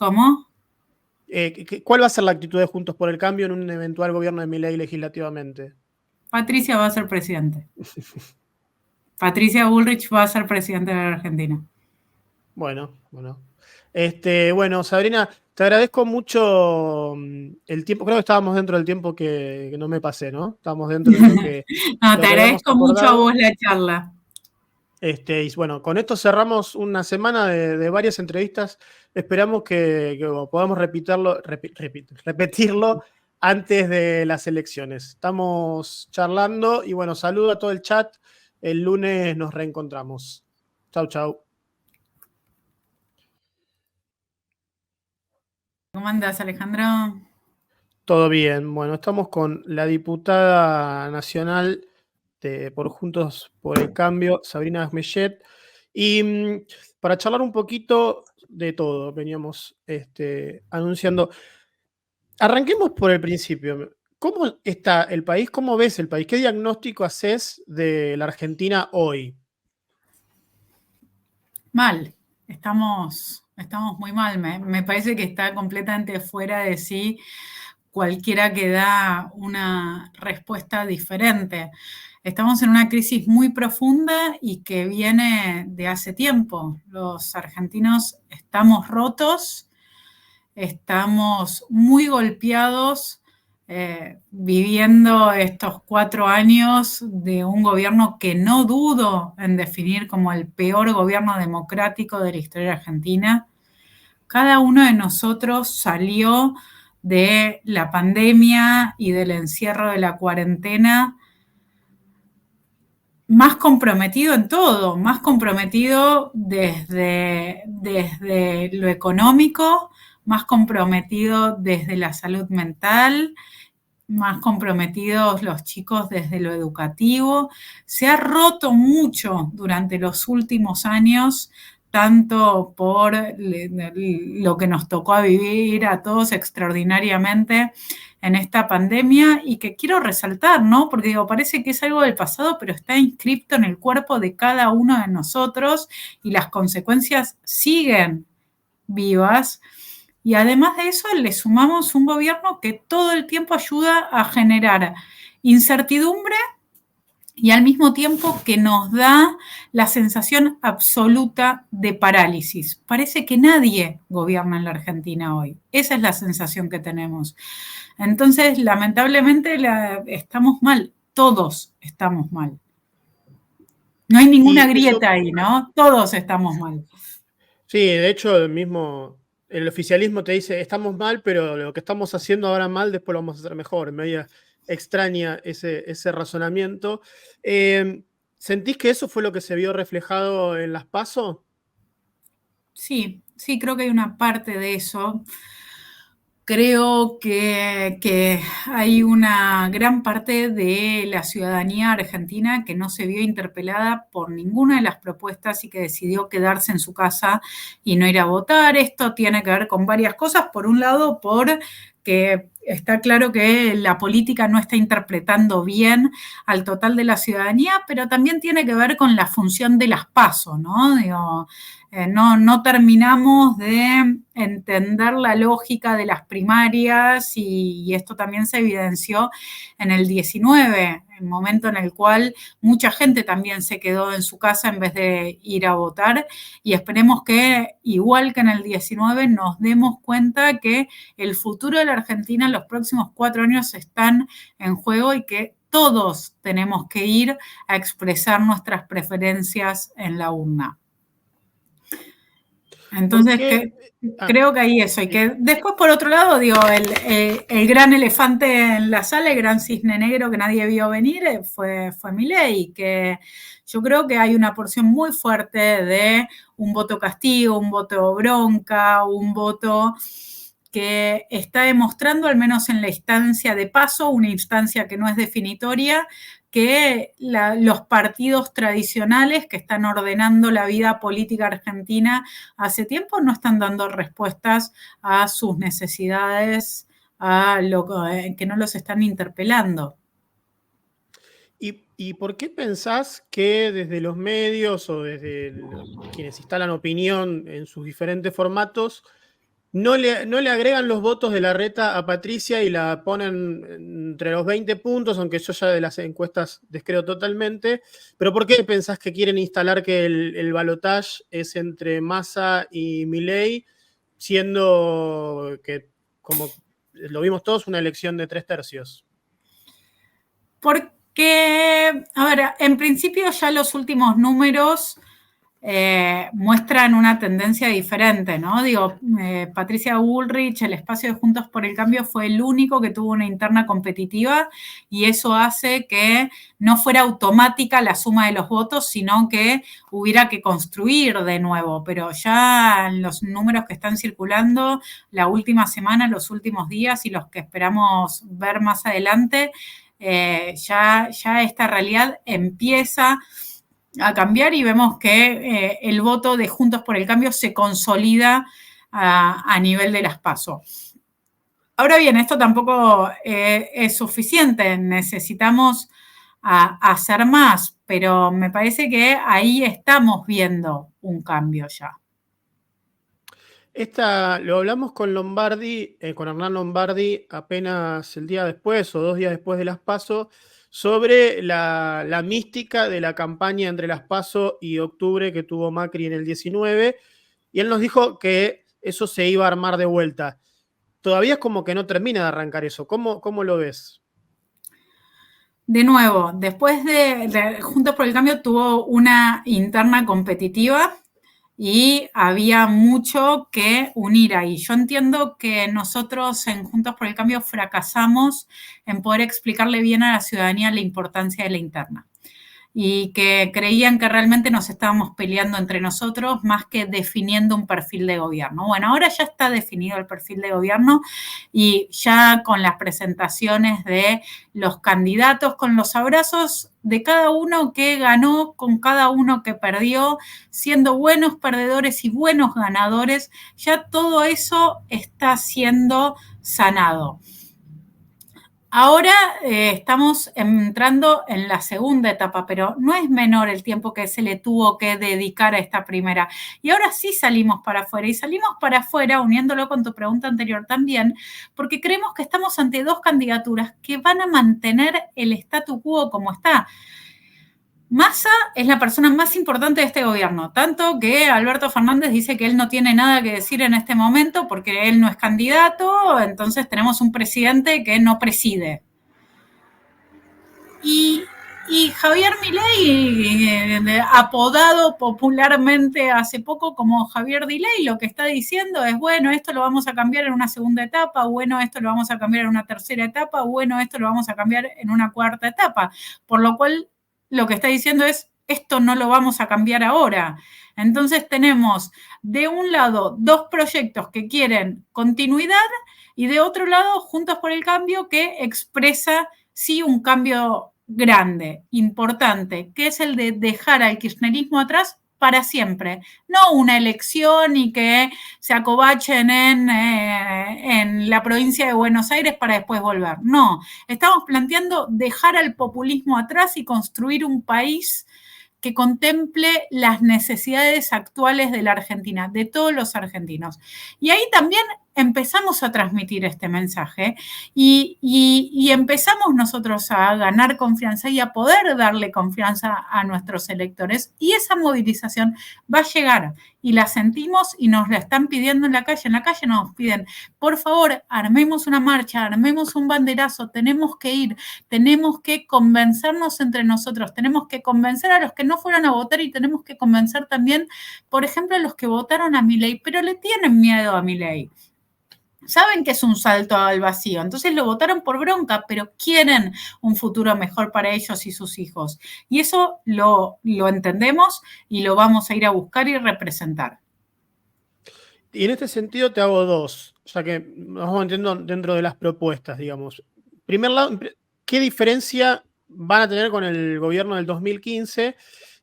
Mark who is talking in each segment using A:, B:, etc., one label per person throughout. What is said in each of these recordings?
A: ¿Cómo?
B: ¿Cuál va a ser la actitud de Juntos por el Cambio en un eventual gobierno de Milei legislativamente?
A: Patricia va a ser presidente. Patricia Bullrich va a ser presidente de la Argentina.
B: Bueno. Bueno, Sabrina, te agradezco mucho el tiempo. Creo que estábamos dentro del tiempo que no me pasé, ¿no? Estábamos dentro de
A: No,
B: lo
A: te
B: que habíamos
A: agradezco mucho a
B: acordado.
A: vos la charla.
B: Y bueno, con esto cerramos una semana de varias entrevistas. Esperamos que podamos repetirlo antes de las elecciones. Estamos charlando y bueno, saludo a todo el chat. El lunes nos reencontramos. Chau, chau.
A: ¿Cómo andás, Alejandro?
B: Todo bien. Bueno, estamos con la diputada nacional por Juntos por el Cambio, Sabrina Asmeyet. Y para charlar un poquito de todo, veníamos anunciando. Arranquemos por el principio. ¿Cómo está el país? ¿Cómo ves el país? ¿Qué diagnóstico haces de la Argentina hoy?
A: Mal. Estamos muy mal. Me parece que está completamente fuera de sí cualquiera que da una respuesta diferente. Estamos en una crisis muy profunda y que viene de hace tiempo. Los argentinos estamos rotos, estamos muy golpeados, viviendo estos 4 años de un gobierno que no dudo en definir como el peor gobierno democrático de la historia argentina. Cada uno de nosotros salió de la pandemia y del encierro de la cuarentena más comprometido en todo, más comprometido desde lo económico, más comprometido desde la salud mental, más comprometidos los chicos desde lo educativo. Se ha roto mucho durante los últimos años, tanto por lo que nos tocó a vivir a todos extraordinariamente en esta pandemia y que quiero resaltar, ¿no? Porque digo, parece que es algo del pasado, pero está inscripto en el cuerpo de cada uno de nosotros y las consecuencias siguen vivas. Y además de eso, le sumamos un gobierno que todo el tiempo ayuda a generar incertidumbre y al mismo tiempo que nos da la sensación absoluta de parálisis. Parece que nadie gobierna en la Argentina hoy. Esa es la sensación que tenemos. Entonces, lamentablemente, estamos mal. Todos estamos mal. No hay ninguna
B: Y eso,
A: grieta ahí, ¿no? Todos estamos mal.
B: sí, de hecho, el oficialismo te dice, estamos mal, pero lo que estamos haciendo ahora mal, después lo vamos a hacer mejor. Media extraña ese razonamiento. ¿Sentís que eso fue lo que se vio reflejado en las PASO?
A: Sí, sí, creo que hay una parte de eso. Creo que hay una gran parte de la ciudadanía argentina que no se vio interpelada por ninguna de las propuestas y que decidió quedarse en su casa y no ir a votar. Esto tiene que ver con varias cosas. Por un lado, porque está claro que la política no está interpretando bien al total de la ciudadanía, pero también tiene que ver con la función de las PASO, ¿no? Digo, no terminamos de entender la lógica de las primarias y esto también se evidenció en el 19, el momento en el cual mucha gente también se quedó en su casa en vez de ir a votar y esperemos que, igual que en el 19, nos demos cuenta que el futuro de la Argentina en los próximos 4 años están en juego y que todos tenemos que ir a expresar nuestras preferencias en la urna.
B: ¿Por
A: Entonces,
B: qué?
A: creo que ahí eso. Y
B: Sí.
A: que después, por otro lado, digo, el gran elefante en la sala, el gran cisne negro que nadie vio venir, fue Milei, que yo creo que hay una porción muy fuerte de un voto castigo, un voto bronca, un voto que está demostrando, al menos en la instancia de paso, una instancia que no es definitoria, que los partidos tradicionales que están ordenando la vida política argentina hace tiempo no están dando respuestas a sus necesidades, a lo que no los están interpelando.
B: ¿Y por qué pensás que desde los medios o desde quienes instalan opinión en sus diferentes formatos no le agregan los votos de Larreta a Patricia y la ponen entre los 20 puntos, aunque yo ya de las encuestas descreo totalmente. Pero ¿por qué pensás que quieren instalar que el balotaje es entre Massa y Milei, siendo que, como lo vimos todos, una elección de 3/3?
A: Porque, a ver, en principio ya los últimos números muestran una tendencia diferente, ¿no? Digo, Patricia Bullrich, el espacio de Juntos por el Cambio, fue el único que tuvo una interna competitiva y eso hace que no fuera automática la suma de los votos, sino que hubiera que construir de nuevo. Pero ya en los números que están circulando la última semana, los últimos días y los que esperamos ver más adelante, ya esta realidad empieza a cambiar y vemos que el voto de Juntos por el Cambio se consolida a nivel de las PASO. Ahora bien, esto tampoco es suficiente, necesitamos hacer más, pero me parece que ahí estamos viendo un cambio ya.
B: Lo hablamos con Lombardi, con Hernán Lombardi, apenas el día después o 2 días después de las PASO, sobre la mística de la campaña entre las PASO y octubre que tuvo Macri en el 19, y él nos dijo que eso se iba a armar de vuelta. Todavía es como que no termina de arrancar eso. ¿Cómo lo ves?
A: De nuevo, después de Juntos por el Cambio tuvo una interna competitiva y había mucho que unir ahí. Yo entiendo que nosotros en Juntos por el Cambio fracasamos en poder explicarle bien a la ciudadanía la importancia de la interna y que creían que realmente nos estábamos peleando entre nosotros más que definiendo un perfil de gobierno. Bueno, ahora ya está definido el perfil de gobierno y ya con las presentaciones de los candidatos, con los abrazos de cada uno que ganó, con cada uno que perdió, siendo buenos perdedores y buenos ganadores, ya todo eso está siendo sanado. Ahora estamos entrando en la segunda etapa, pero no es menor el tiempo que se le tuvo que dedicar a esta primera. Y ahora sí salimos para afuera, y salimos para afuera, uniéndolo con tu pregunta anterior también, porque creemos que estamos ante dos candidaturas que van a mantener el statu quo como está. Massa es la persona más importante de este gobierno, tanto que Alberto Fernández dice que él no tiene nada que decir en este momento porque él no es candidato, entonces tenemos un presidente que no preside. Y Javier Milei, apodado popularmente hace poco como Javier Dilei, lo que está diciendo es, bueno, esto lo vamos a cambiar en una segunda etapa, bueno, esto lo vamos a cambiar en una tercera etapa, bueno, esto lo vamos a cambiar en una cuarta etapa. Por lo cual, lo que está diciendo es, esto no lo vamos a cambiar ahora. Entonces tenemos, de un lado, dos proyectos que quieren continuidad y de otro lado, Juntos por el Cambio, que expresa sí un cambio grande, importante, que es el de dejar al kirchnerismo atrás para siempre, no una elección y que se acobachen en la provincia de Buenos Aires para después volver. No, estamos planteando dejar al populismo atrás y construir un país que contemple las necesidades actuales de la Argentina, de todos los argentinos. Y ahí también empezamos a transmitir este mensaje y empezamos nosotros a ganar confianza y a poder darle confianza a nuestros electores y esa movilización va a llegar y la sentimos y nos la están pidiendo en la calle. En la calle nos piden, por favor, armemos una marcha, armemos un banderazo, tenemos que ir, tenemos que convencernos entre nosotros, tenemos que convencer a los que no fueron a votar y tenemos que convencer también, por ejemplo, a los que votaron a Milei, pero le tienen miedo a Milei. Saben que es un salto al vacío, entonces lo votaron por bronca, pero quieren un futuro mejor para ellos y sus hijos. Y eso lo entendemos y lo vamos a ir a buscar y representar.
B: Y en este sentido te hago dos, ya que nos vamos metiendo dentro de las propuestas, digamos. Primer lado, ¿qué diferencia van a tener con el gobierno del 2015?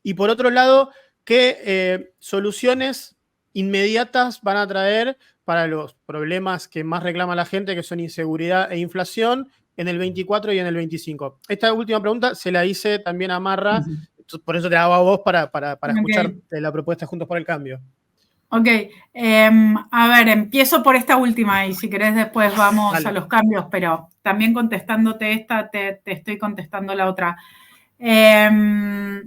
B: Y por otro lado, ¿qué soluciones inmediatas van a traer para los problemas que más reclama la gente, que son inseguridad e inflación, en el 24 y en el 25? Esta última pregunta se la hice también a Marra, por eso te la hago a vos para escuchar la propuesta Juntos por el Cambio.
A: Ok, a ver, empiezo por esta última y si querés después vamos a
B: Dale.
A: los cambios, pero también contestándote esta, te estoy contestando la otra. Em,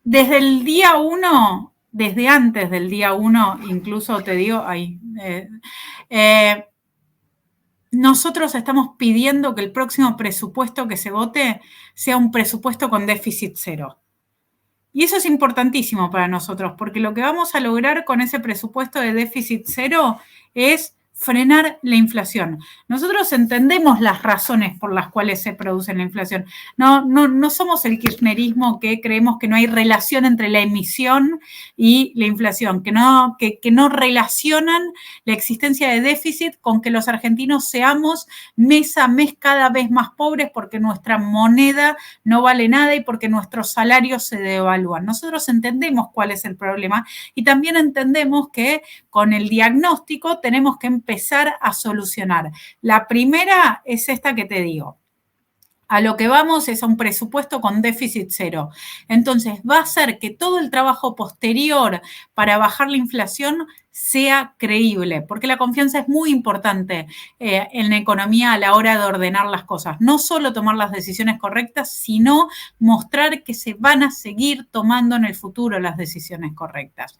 A: Desde el día uno, desde antes del día uno, incluso te digo, nosotros estamos pidiendo que el próximo presupuesto que se vote sea un presupuesto con déficit cero. Y eso es importantísimo para nosotros, porque lo que vamos a lograr con ese presupuesto de déficit cero es frenar la inflación. Nosotros entendemos las razones por las cuales se produce la inflación. No somos el kirchnerismo que creemos que no hay relación entre la emisión y la inflación, que no relacionan la existencia de déficit con que los argentinos seamos mes a mes cada vez más pobres porque nuestra moneda no vale nada y porque nuestros salarios se devalúan. Nosotros entendemos cuál es el problema y también entendemos que con el diagnóstico tenemos que empezar a solucionar. La primera es esta que te digo. A lo que vamos es a un presupuesto con déficit cero. Entonces, va a hacer que todo el trabajo posterior para bajar la inflación sea creíble, porque la confianza es muy importante en la economía a la hora de ordenar las cosas. No solo tomar las decisiones correctas, sino mostrar que se van a seguir tomando en el futuro las decisiones correctas.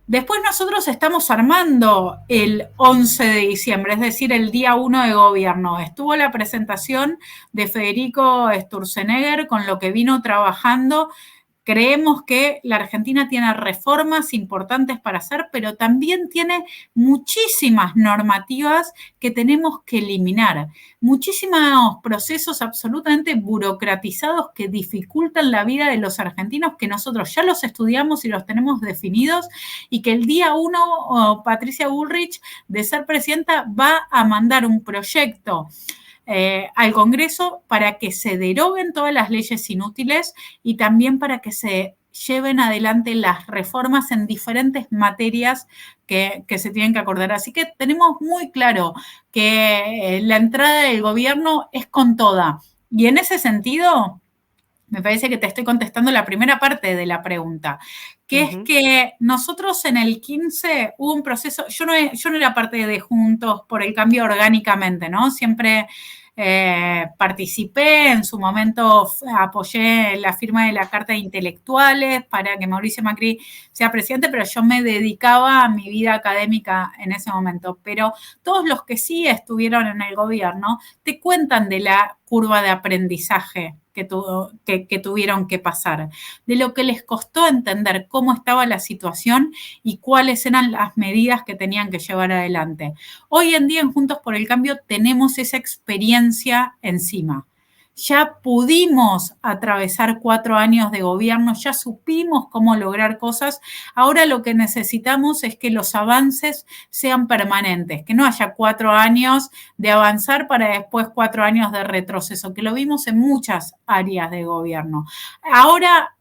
A: Después nosotros estamos armando el 11 de diciembre, es decir, el día 1 de gobierno. Estuvo la presentación de Federico Sturzenegger con lo que vino trabajando. Creemos que la Argentina tiene reformas importantes para hacer, pero también tiene muchísimas normativas que tenemos que eliminar, muchísimos procesos absolutamente burocratizados que dificultan la vida de los argentinos, que nosotros ya los estudiamos y los tenemos definidos, y que el día 1 Patricia Bullrich, de ser presidenta, va a mandar un proyecto al Congreso para que se deroguen todas las leyes inútiles y también para que se lleven adelante las reformas en diferentes materias que se tienen que acordar. Así que tenemos muy claro que la entrada del gobierno es con toda. Y en ese sentido, me parece que te estoy contestando la primera parte de la pregunta, que es que nosotros en el 15 hubo un proceso, yo no era parte de Juntos por el Cambio orgánicamente, ¿no? Siempre participé, en su momento apoyé la firma de la Carta de Intelectuales para que Mauricio Macri sea presidente, pero yo me dedicaba a mi vida académica en ese momento. Pero todos los que sí estuvieron en el gobierno te cuentan de la curva de aprendizaje que tuvieron que pasar, de lo que les costó entender cómo estaba la situación y cuáles eran las medidas que tenían que llevar adelante. Hoy en día en Juntos por el Cambio tenemos esa experiencia encima. Ya pudimos atravesar 4 años de gobierno, ya supimos cómo lograr cosas. Ahora lo que necesitamos es que los avances sean permanentes, que no haya 4 años de avanzar para después 4 años de retroceso, que lo vimos en muchas áreas de gobierno. Ahora,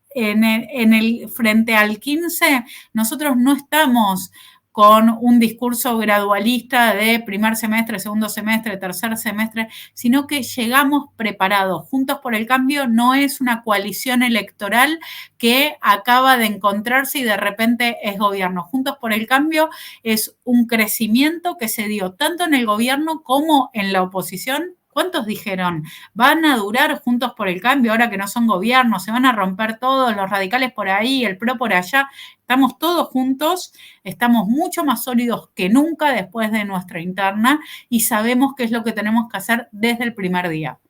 A: frente al 15, nosotros no estamos con un discurso gradualista de primer semestre, segundo semestre, tercer semestre, sino que llegamos preparados. Juntos por el Cambio no es una coalición electoral que acaba de encontrarse y de repente es gobierno. Juntos por el Cambio es un crecimiento que se dio tanto en el gobierno como en la oposición. ¿Cuántos dijeron? Van a durar Juntos por el Cambio ahora que no son gobiernos, se van a romper todos, los radicales por ahí, el PRO por allá. Estamos todos juntos, estamos mucho más sólidos que nunca después de nuestra interna y sabemos qué es lo que tenemos que hacer desde el primer día.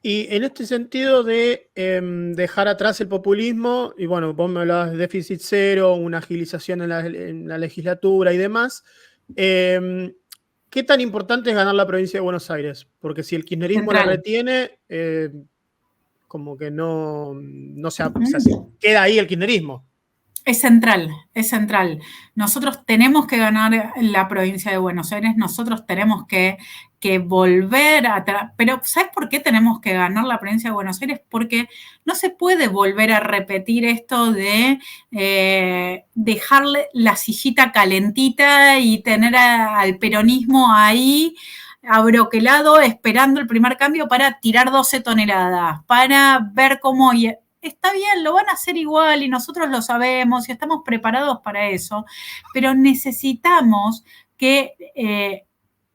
B: Y en este sentido de dejar atrás el populismo, y bueno, vos me hablabas de déficit cero, una agilización en la legislatura y demás, ¿qué tan importante es ganar la provincia de Buenos Aires? Porque si el kirchnerismo la retiene, como que no se, o sea, queda ahí el kirchnerismo.
A: Es central, es central. Nosotros tenemos que ganar la provincia de Buenos Aires, nosotros tenemos que volver a... Pero ¿sabes por qué tenemos que ganar la provincia de Buenos Aires? Porque no se puede volver a repetir esto de dejarle la sillita calentita y tener al peronismo ahí abroquelado esperando el primer cambio para tirar 12 toneladas, para ver cómo... está bien, lo van a hacer igual y nosotros lo sabemos y estamos preparados para eso, pero necesitamos que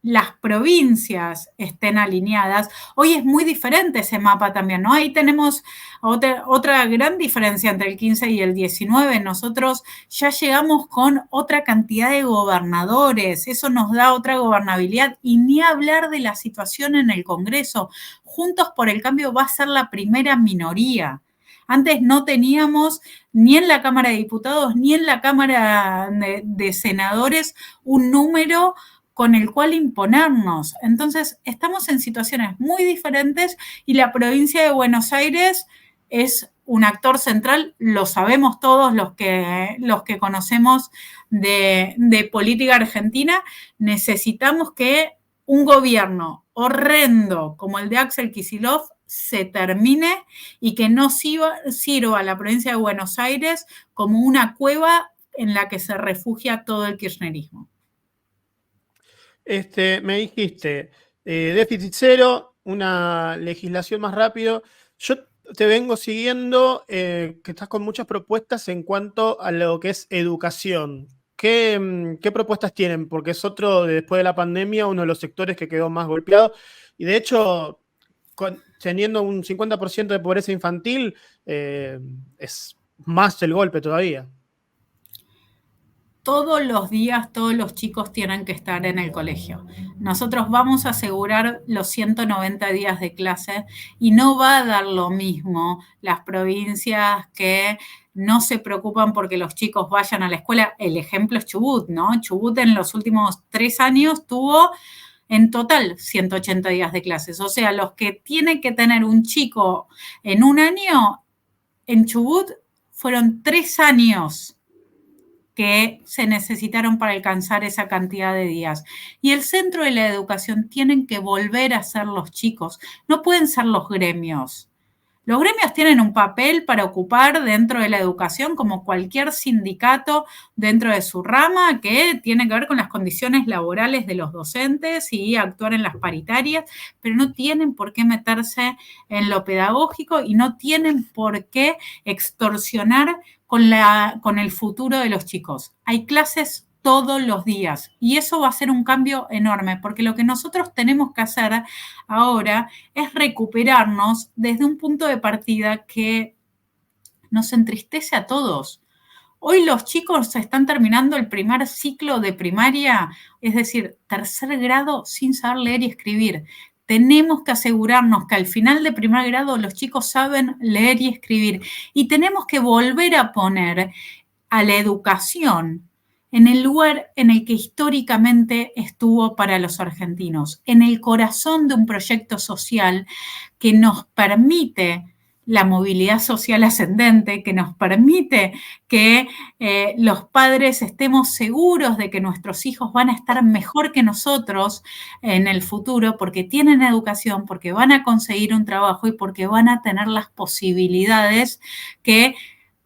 A: las provincias estén alineadas. Hoy es muy diferente ese mapa también, ¿no? Ahí tenemos otra gran diferencia entre el 15 y el 19. Nosotros ya llegamos con otra cantidad de gobernadores, eso nos da otra gobernabilidad, y ni hablar de la situación en el Congreso. Juntos por el Cambio va a ser la primera minoría. Antes no teníamos ni en la Cámara de Diputados ni en la Cámara de Senadores un número con el cual imponernos. Entonces, estamos en situaciones muy diferentes y la provincia de Buenos Aires es un actor central, lo sabemos todos los que conocemos de política argentina. Necesitamos que un gobierno horrendo como el de Axel Kicillof se termine y que no sirva a la provincia de Buenos Aires como una cueva en la que se refugia todo el kirchnerismo.
B: Me dijiste, déficit cero, una legislación más rápido. Yo te vengo siguiendo, que estás con muchas propuestas en cuanto a lo que es educación. ¿Qué propuestas tienen? Porque es otro, después de la pandemia, uno de los sectores que quedó más golpeado. Y de hecho, teniendo un 50% de pobreza infantil, es más el golpe todavía.
A: Todos los días todos los chicos tienen que estar en el colegio. Nosotros vamos a asegurar los 190 días de clase y no va a dar lo mismo las provincias que no se preocupan porque los chicos vayan a la escuela. El ejemplo es Chubut, ¿no? Chubut en los últimos 3 años tuvo en total 180 días de clases. O sea, los que tiene que tener un chico en un año, en Chubut fueron 3 años que se necesitaron para alcanzar esa cantidad de días. Y el centro de la educación tienen que volver a ser los chicos, no pueden ser los gremios. Los gremios tienen un papel para ocupar dentro de la educación como cualquier sindicato dentro de su rama, que tiene que ver con las condiciones laborales de los docentes y actuar en las paritarias, pero no tienen por qué meterse en lo pedagógico y no tienen por qué extorsionar con el futuro de los chicos. Hay clases todos los días y eso va a ser un cambio enorme, porque lo que nosotros tenemos que hacer ahora es recuperarnos desde un punto de partida que nos entristece a todos. Hoy los chicos están terminando el primer ciclo de primaria, es decir, 3er grado, sin saber leer y escribir. Tenemos que asegurarnos que al final de primer grado los chicos saben leer y escribir y tenemos que volver a poner a la educación en el lugar en el que históricamente estuvo para los argentinos, en el corazón de un proyecto social que nos permite la movilidad social ascendente, que nos permite que los padres estemos seguros de que nuestros hijos van a estar mejor que nosotros en el futuro porque tienen educación, porque van a conseguir un trabajo y porque van a tener las posibilidades que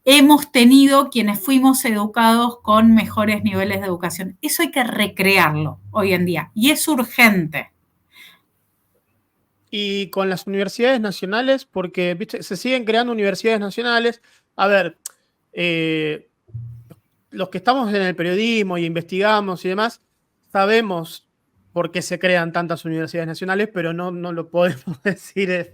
A: hemos tenido quienes fuimos educados con mejores niveles de educación. Eso hay que recrearlo hoy en día y es urgente.
B: Y con las universidades nacionales, porque ¿viste? Se siguen creando universidades nacionales. A ver, los que estamos en el periodismo y investigamos y demás, sabemos por qué se crean tantas universidades nacionales, pero no lo podemos decir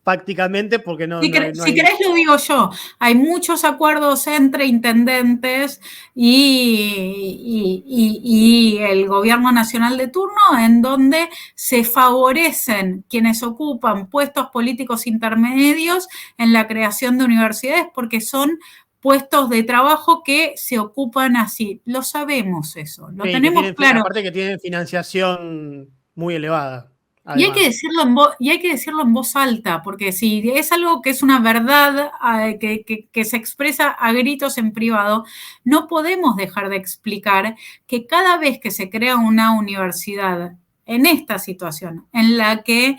B: prácticamente porque no
A: Si
B: hay...
A: querés lo digo yo, hay muchos acuerdos entre intendentes y el gobierno nacional de turno en donde se favorecen quienes ocupan puestos políticos intermedios en la creación de universidades porque son puestos de trabajo que se ocupan así. Lo sabemos eso, lo tenemos claro.
B: Aparte que tienen financiación muy elevada.
A: Y hay que decirlo en voz alta, porque si es algo que es una verdad que se expresa a gritos en privado, no podemos dejar de explicar que cada vez que se crea una universidad en esta situación, en la que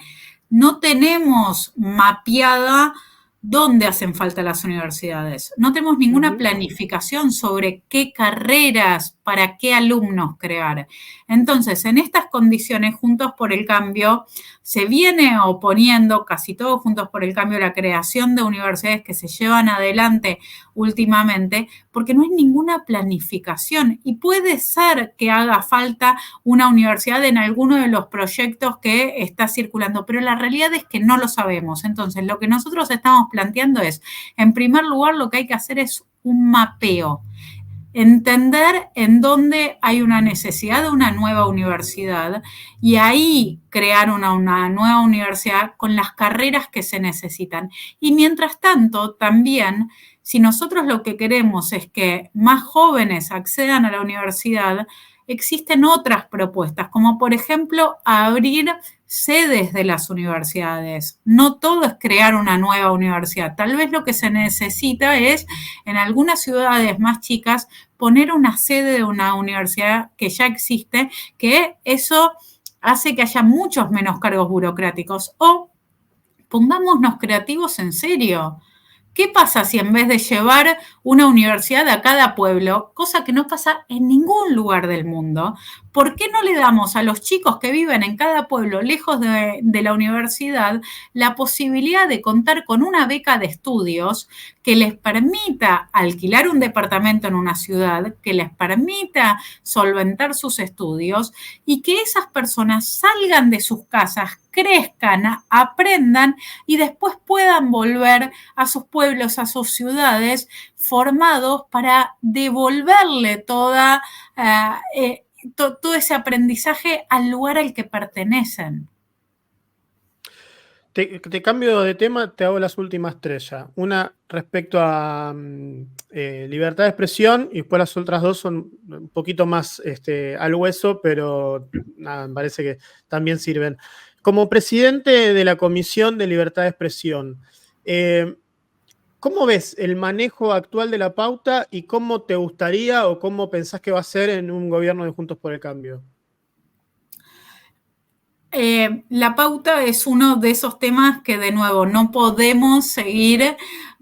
A: no tenemos mapeada dónde hacen falta las universidades, no tenemos ninguna planificación sobre qué carreras para qué alumnos crear. Entonces, en estas condiciones, Juntos por el Cambio se viene oponiendo, casi todos Juntos por el Cambio, la creación de universidades que se llevan adelante últimamente, porque no hay ninguna planificación y puede ser que haga falta una universidad en alguno de los proyectos que está circulando, pero la realidad es que no lo sabemos. Entonces, lo que nosotros estamos planteando es, en primer lugar, lo que hay que hacer es un mapeo, entender en dónde hay una necesidad de una nueva universidad y ahí crear una nueva universidad con las carreras que se necesitan. Y mientras tanto, también, si nosotros lo que queremos es que más jóvenes accedan a la universidad, existen otras propuestas, como por ejemplo abrir sedes de las universidades. No todo es crear una nueva universidad. Tal vez lo que se necesita es, en algunas ciudades más chicas, poner una sede de una universidad que ya existe, que eso hace que haya muchos menos cargos burocráticos. O pongámonos creativos en serio. ¿Qué pasa si en vez de llevar una universidad a cada pueblo, cosa que no pasa en ningún lugar del mundo, ¿por qué no le damos a los chicos que viven en cada pueblo lejos de la universidad la posibilidad de contar con una beca de estudios que les permita alquilar un departamento en una ciudad, que les permita solventar sus estudios y que esas personas salgan de sus casas, crezcan, aprendan y después puedan volver a sus pueblos, a sus ciudades, formados para devolverle todo ese aprendizaje al lugar al que pertenecen?
B: Te cambio de tema, te hago las últimas tres ya. Una respecto a libertad de expresión y después las otras dos son un poquito más al hueso, pero nada, me parece que también sirven. Como presidente de la Comisión de Libertad de Expresión, ¿cómo ves el manejo actual de la pauta y cómo te gustaría o cómo pensás que va a ser en un gobierno de Juntos por el Cambio?
A: La pauta es uno de esos temas que, de nuevo, no podemos seguir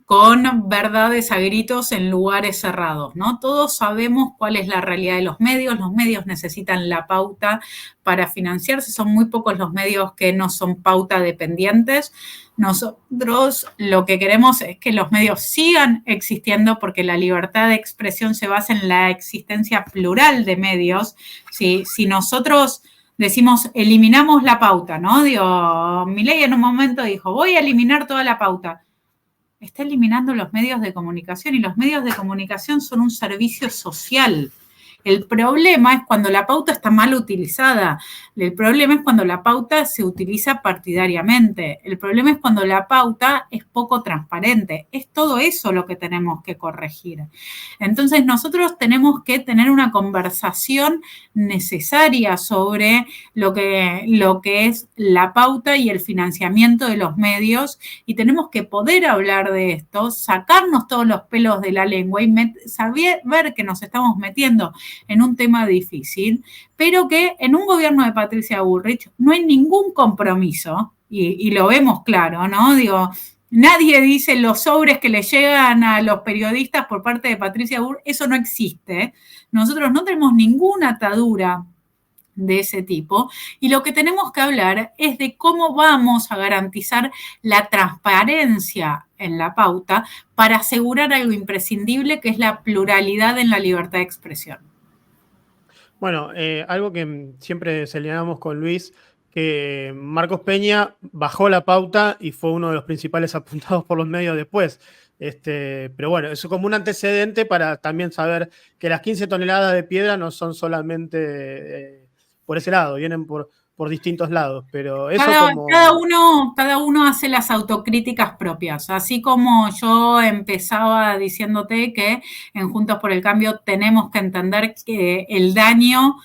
A: con verdades a gritos en lugares cerrados, ¿no? Todos sabemos cuál es la realidad de los medios necesitan la pauta para financiarse, son muy pocos los medios que no son pauta dependientes. Nosotros lo que queremos es que los medios sigan existiendo porque la libertad de expresión se basa en la existencia plural de medios. Si nosotros decimos, eliminamos la pauta, ¿no? Digo, Milei en un momento dijo, voy a eliminar toda la pauta. Está eliminando los medios de comunicación y los medios de comunicación son un servicio social. El problema es cuando la pauta está mal utilizada. El problema es cuando la pauta se utiliza partidariamente. El problema es cuando la pauta es poco transparente. Es todo eso lo que tenemos que corregir. Entonces nosotros tenemos que tener una conversación necesaria sobre lo que es la pauta y el financiamiento de los medios y tenemos que poder hablar de esto, sacarnos todos los pelos de la lengua y saber ver que nos estamos metiendo en un tema difícil, pero que en un gobierno de Patricia Bullrich no hay ningún compromiso, y lo vemos claro, ¿no? Digo, nadie dice los sobres que le llegan a los periodistas por parte de Patricia Bullrich, eso no existe. Nosotros no tenemos ninguna atadura de ese tipo. Y lo que tenemos que hablar es de cómo vamos a garantizar la transparencia en la pauta para asegurar algo imprescindible que es la pluralidad en la libertad de expresión.
B: Bueno, algo que siempre señalamos con Luis, que Marcos Peña bajó la pauta y fue uno de los principales apuntados por los medios después. Pero bueno, eso como un antecedente para también saber que las 15 toneladas de piedra no son solamente por ese lado, vienen por distintos lados. Pero eso
A: Cada uno hace las autocríticas propias, así como yo empezaba diciéndote que en Juntos por el Cambio tenemos que entender que el daño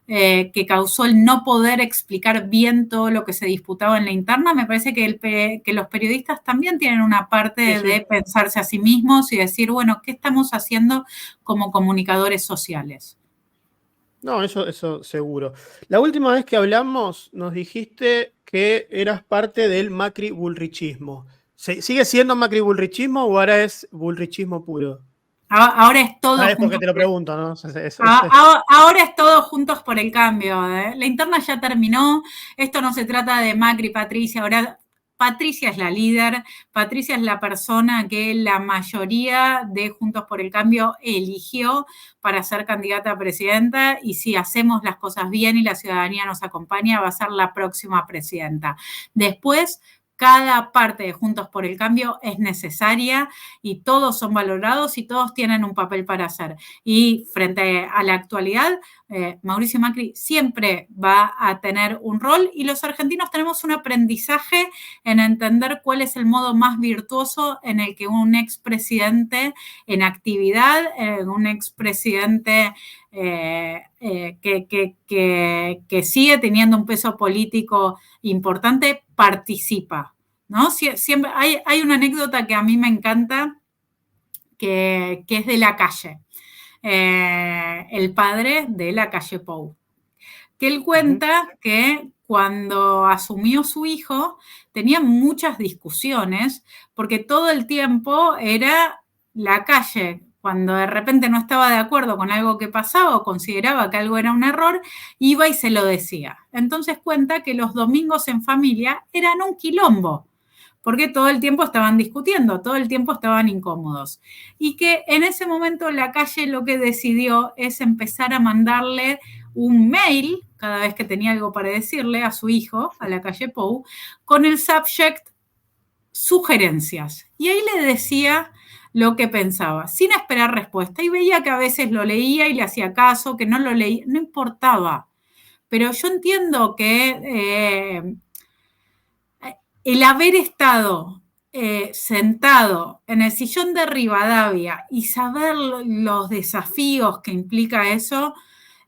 A: que causó el no poder explicar bien todo lo que se disputaba en la interna, me parece que los periodistas también tienen una parte de pensarse a sí mismos y decir, bueno, ¿qué estamos haciendo como comunicadores sociales?
B: No, eso seguro. La última vez que hablamos nos dijiste que eras parte del Macri-Bullrichismo. ¿Sigue siendo Macri-Bullrichismo o ahora es Bullrichismo puro?
A: Ahora es todo
B: Ah, es porque
A: juntos
B: te lo
A: por el,
B: pregunto, ¿no?
A: ahora es todo juntos por el cambio. La interna ya terminó. Esto no se trata de Macri, Patricia. Ahora Patricia es la líder. Patricia es la persona que la mayoría de Juntos por el Cambio eligió para ser candidata a presidenta. Y si hacemos las cosas bien y la ciudadanía nos acompaña, va a ser la próxima presidenta. Después, cada parte de Juntos por el Cambio es necesaria y todos son valorados y todos tienen un papel para hacer. Y frente a la actualidad, Mauricio Macri siempre va a tener un rol y los argentinos tenemos un aprendizaje en entender cuál es el modo más virtuoso en el que un expresidente en actividad, un expresidente que sigue teniendo un peso político importante, participa. ¿No? Siempre hay una anécdota que a mí me encanta, que es de la calle, el padre de la calle Pou, que él cuenta que cuando asumió su hijo tenía muchas discusiones porque todo el tiempo era la calle. Cuando de repente no estaba de acuerdo con algo que pasaba o consideraba que algo era un error, iba y se lo decía. Entonces cuenta que los domingos en familia eran un quilombo, porque todo el tiempo estaban discutiendo, todo el tiempo estaban incómodos. Y que en ese momento la calle lo que decidió es empezar a mandarle un mail cada vez que tenía algo para decirle a su hijo, a la calle Pou, con el subject sugerencias. Y ahí le decía lo que pensaba, sin esperar respuesta. Y veía que a veces lo leía y le hacía caso, que no lo leía, no importaba. Pero yo entiendo que el haber estado sentado en el sillón de Rivadavia y saber los desafíos que implica eso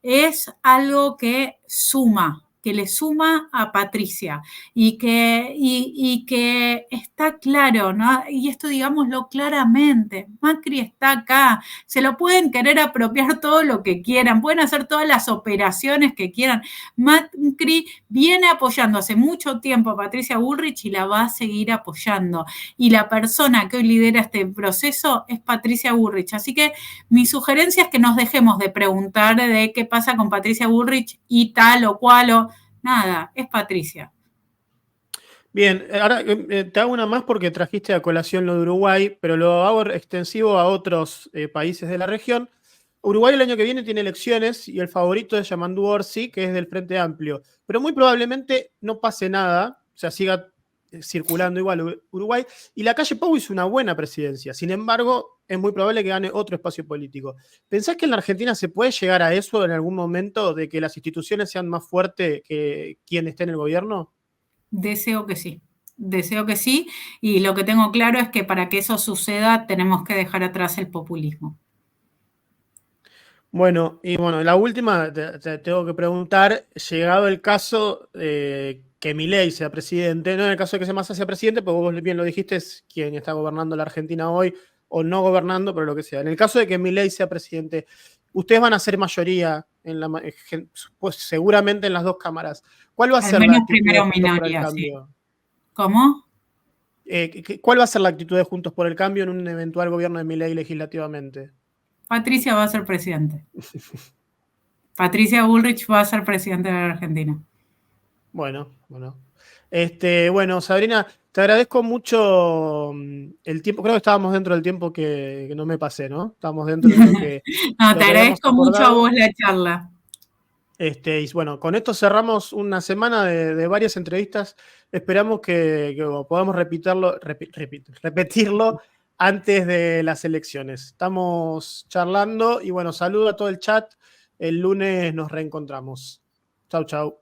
A: es algo que suma, que le suma a Patricia y que está claro, ¿no? Y esto digámoslo claramente, Macri está acá, se lo pueden querer apropiar todo lo que quieran, pueden hacer todas las operaciones que quieran. Macri viene apoyando hace mucho tiempo a Patricia Bullrich y la va a seguir apoyando. Y la persona que hoy lidera este proceso es Patricia Bullrich. Así que mi sugerencia es que nos dejemos de preguntar de qué pasa con Patricia Bullrich y tal o cual o nada, es Patricia.
B: Bien, ahora te hago una más porque trajiste a colación lo de Uruguay, pero lo hago extensivo a otros países de la región. Uruguay el año que viene tiene elecciones y el favorito es Yamandu Orsi, que es del Frente Amplio. Pero muy probablemente no pase nada, o sea, siga circulando igual Uruguay. Y la calle Pou hizo una buena presidencia. Sin embargo, es muy probable que gane otro espacio político. ¿Pensás que en la Argentina se puede llegar a eso en algún momento, de que las instituciones sean más fuertes que quien esté en el gobierno?
A: Deseo que sí. Deseo que sí. Y lo que tengo claro es que para que eso suceda tenemos que dejar atrás el populismo.
B: Bueno, y bueno, la última, te tengo que preguntar, llegado el caso que Milei sea presidente, no en el caso de que Massa sea presidente, porque vos bien lo dijiste, es quien está gobernando la Argentina hoy, o no gobernando, pero lo que sea. En el caso de que Milei sea presidente, ustedes van a ser mayoría, pues seguramente en las dos cámaras. ¿Cuál va a
A: Al
B: ser la
A: menos
B: actitud de
A: primero
B: Juntos por el
A: minoría, sí.
B: Cambio?
A: ¿Cómo?
B: ¿Cuál va a ser la actitud de Juntos por el Cambio en un eventual gobierno de Milei legislativamente?
A: Patricia va a ser presidente. Patricia Bullrich va a ser presidente de la Argentina.
B: Bueno, bueno. Bueno, Sabrina, te agradezco mucho el tiempo. Creo que estábamos dentro del tiempo que no me pasé, ¿no? Estábamos dentro de
A: No, te
B: lo que habíamos
A: agradezco mucho a
B: acordado.
A: vos la charla.
B: Y bueno, con esto cerramos una semana de varias entrevistas. Esperamos que podamos repetirlo antes de las elecciones. Estamos charlando y bueno, saludo a todo el chat. El lunes nos reencontramos. Chau, chau.